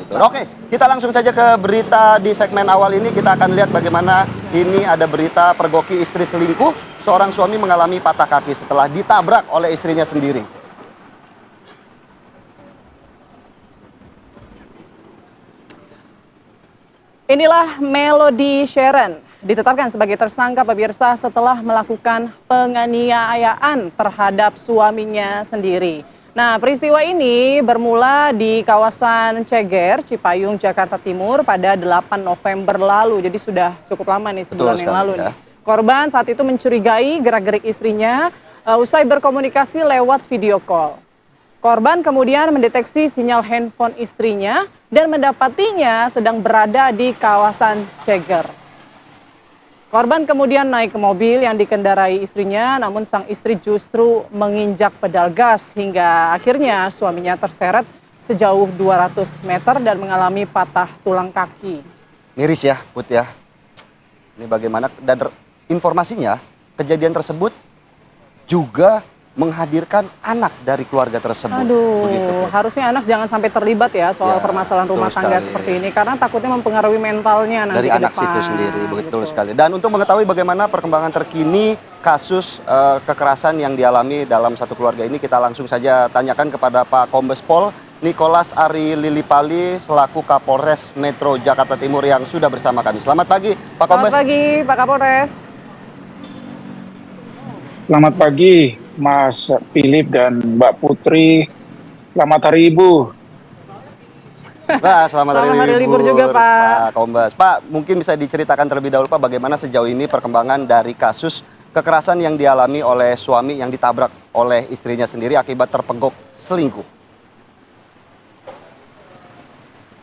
betul. Oke, kita langsung saja ke berita di segmen awal ini. Kita akan lihat bagaimana ini ada berita pergoki istri selingkuh. Seorang suami mengalami patah kaki setelah ditabrak oleh istrinya sendiri. Inilah Melody Sharon, ditetapkan sebagai tersangka pemirsa setelah melakukan penganiayaan terhadap suaminya sendiri. Nah, peristiwa ini bermula di kawasan Ceger, Cipayung, Jakarta Timur pada 8 November lalu. Jadi sudah cukup lama nih, sebulan yang lalu nih. Korban saat itu mencurigai gerak-gerik istrinya usai berkomunikasi lewat video call. Korban kemudian mendeteksi sinyal handphone istrinya dan mendapatinya sedang berada di kawasan Ceger. Korban kemudian naik ke mobil yang dikendarai istrinya, namun sang istri justru menginjak pedal gas hingga akhirnya suaminya terseret sejauh 200 meter dan mengalami patah tulang kaki. Miris ya, Put ya. Ini bagaimana, dan informasinya kejadian tersebut juga menghadirkan anak dari keluarga tersebut. Aduh, begitu, harusnya anak jangan sampai terlibat ya soal permasalahan rumah tangga seperti ini, karena takutnya mempengaruhi mentalnya nanti dari ke anak depan. itu sendiri, betul sekali. Dan untuk mengetahui bagaimana perkembangan terkini kasus kekerasan yang dialami dalam satu keluarga ini, kita langsung saja tanyakan kepada Pak Kombes Pol Nicholas Ari Lilipali selaku Kapolres Metro Jakarta Timur yang sudah bersama kami. Selamat pagi, Pak Kombes. Selamat pagi, Pak Kapolres. Selamat pagi, Mas Philip dan Mbak Putri. Selamat Hari Ibu. Pak, selamat Hari libur juga, Pak. Kombes. Pak, mungkin bisa diceritakan terlebih dahulu Pak bagaimana sejauh ini perkembangan dari kasus kekerasan yang dialami oleh suami yang ditabrak oleh istrinya sendiri akibat terpegok selingkuh.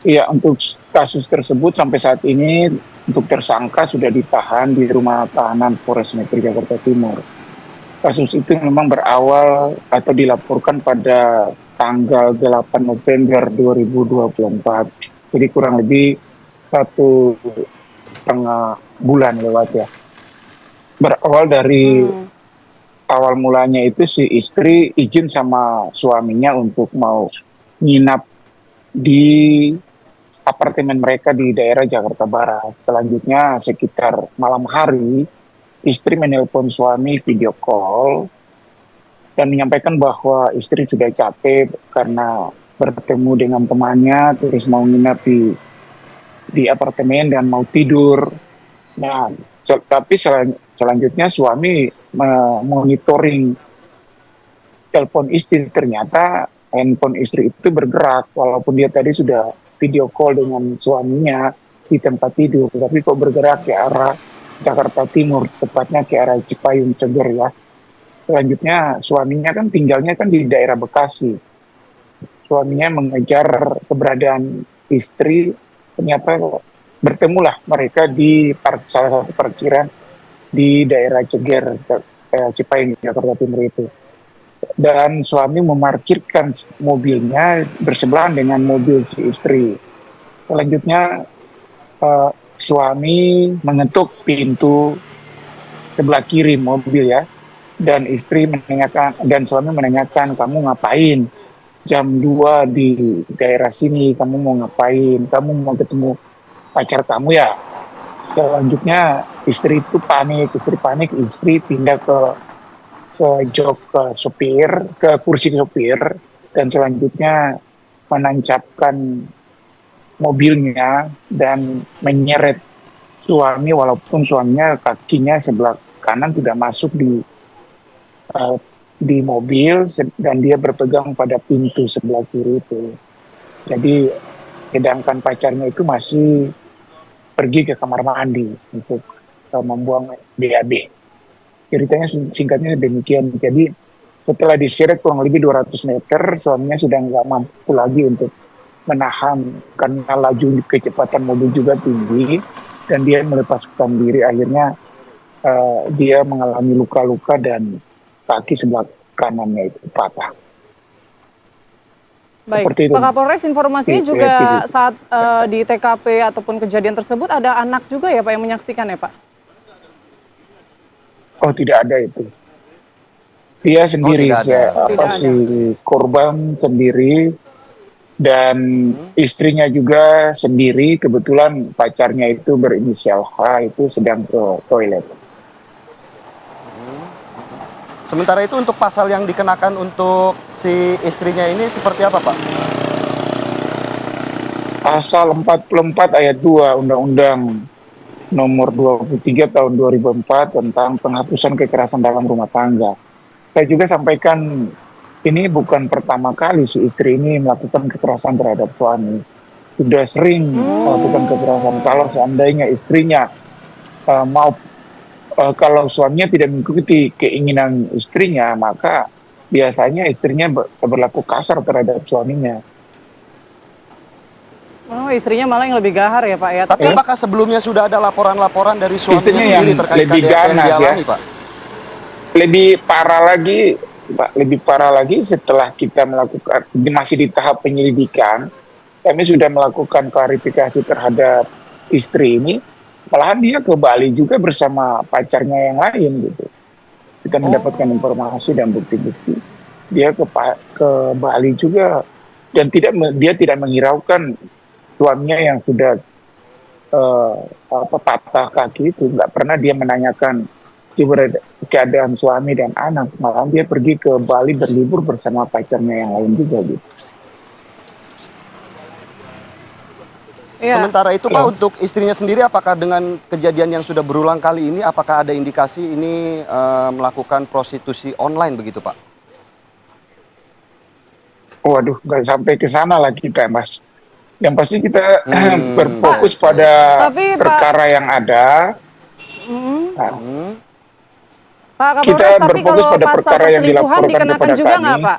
Iya, untuk kasus tersebut sampai saat ini untuk tersangka sudah ditahan di rumah tahanan Polres Metro Jakarta Timur. Kasus itu memang berawal atau dilaporkan pada tanggal 8 November 2024. Jadi kurang lebih 1,5 bulan lewat ya. Berawal dari awal mulanya itu si istri izin sama suaminya untuk mau nginap di apartemen mereka di daerah Jakarta Barat. Selanjutnya sekitar malam hari, istri menelpon suami video call dan menyampaikan bahwa istri sudah capek karena bertemu dengan temannya, terus mau nginap di apartemen dan mau tidur. Nah, tapi selanjutnya suami monitoring telepon istri, ternyata handphone istri itu bergerak walaupun dia tadi sudah video call dengan suaminya di tempat tidur, tapi kok bergerak ke arah Jakarta Timur, tepatnya ke arah Cipayung Ceger ya. Selanjutnya suaminya kan tinggalnya kan di daerah Bekasi. Suaminya mengejar keberadaan istri, ternyata bertemulah mereka di salah satu parkiran di daerah Ceger, Cipayung Jakarta Timur itu. Dan suami memarkirkan mobilnya bersebelahan dengan mobil si istri. Selanjutnya suami mengetuk pintu sebelah kiri mobil ya, dan istri menanyakan, dan suami menanyakan, kamu ngapain jam 2 di daerah sini, kamu mau ngapain, kamu mau ketemu pacar kamu ya. Selanjutnya istri itu panik, istri pindah ke jok sopir, ke kursi sopir, dan selanjutnya menancapkan mobilnya dan menyeret suami, walaupun suaminya kakinya sebelah kanan tidak masuk di mobil dan dia berpegang pada pintu sebelah kiri itu. Jadi sedangkan pacarnya itu masih pergi ke kamar mandi untuk membuang BAB. Ceritanya singkatnya demikian. Jadi setelah diseret kurang lebih 200 meter, suaminya sudah nggak mampu lagi untuk menahan karena laju kecepatan mobil juga tinggi dan dia melepaskan diri. Akhirnya dia mengalami luka-luka dan kaki sebelah kanannya itu patah. Baik, Pak Kapolres, informasinya juga saat di TKP ataupun kejadian tersebut ada anak juga ya Pak yang menyaksikan ya Pak? Oh, tidak ada itu. Dia sendiri, si korban sendiri Dan istrinya juga sendiri, kebetulan pacarnya itu berinisial H, itu sedang ke toilet. Sementara itu untuk pasal yang dikenakan untuk si istrinya ini seperti apa, Pak? Pasal 44 ayat 2 Undang-Undang nomor 23 tahun 2004 tentang penghapusan kekerasan dalam rumah tangga. Saya juga sampaikan, ini bukan pertama kali si istri ini melakukan kekerasan terhadap suami. Sudah sering melakukan kekerasan. Kalau seandainya istrinya kalau suaminya tidak mengikuti keinginan istrinya, maka biasanya istrinya berlaku kasar terhadap suaminya. Oh, istrinya malah yang lebih gahar ya Pak ya. Tapi apakah sebelumnya sudah ada laporan-laporan dari suaminya Istrinya sendiri yang terkait lebih KDRT yang ganas ya. dialami, Pak? Lebih parah lagi, Pak, lebih parah lagi setelah kita melakukan, masih di tahap penyelidikan, kami sudah melakukan klarifikasi terhadap istri ini, malahan dia ke Bali juga bersama pacarnya yang lain gitu. Kita mendapatkan informasi dan bukti-bukti. Dia ke Bali juga dan dia tidak menghiraukan suaminya yang sudah patah kaki itu. Nggak pernah dia menanyakan keadaan suami dan anak, malah dia pergi ke Bali berlibur bersama pacarnya yang lain juga gitu. Iya. Sementara itu Pak, untuk istrinya sendiri apakah dengan kejadian yang sudah berulang kali ini, apakah ada indikasi ini melakukan prostitusi online begitu Pak? Waduh, nggak sampai ke sana lah kita, Mas. Yang pasti kita berfokus pada perkara yang ada. Pak Kapolres, Kita tapi berfokus kalau pada pasal perkara yang perselingkuhan dilaporkan dikenakan kepada juga kami. nggak Pak?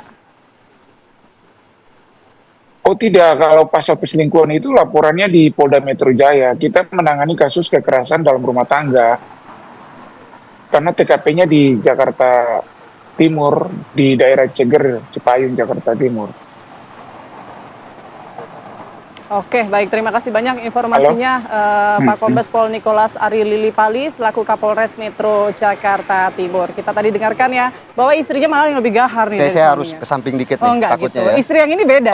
Oh tidak, kalau pasal perselingkuhan itu laporannya di Polda Metro Jaya. Kita menangani kasus kekerasan dalam rumah tangga. Karena TKP-nya di Jakarta Timur, di daerah Ceger, Cipayung, Jakarta Timur. Oke, baik. Terima kasih banyak informasinya Pak Kombes Pol Nikolas Ari Lilipali selaku Kapolres Metro Jakarta Timur. Kita tadi dengarkan ya bahwa istrinya malah yang lebih gahar nih. Oke, saya harus ke samping dikit nih, enggak takutnya gitu. ya. Istri yang ini beda.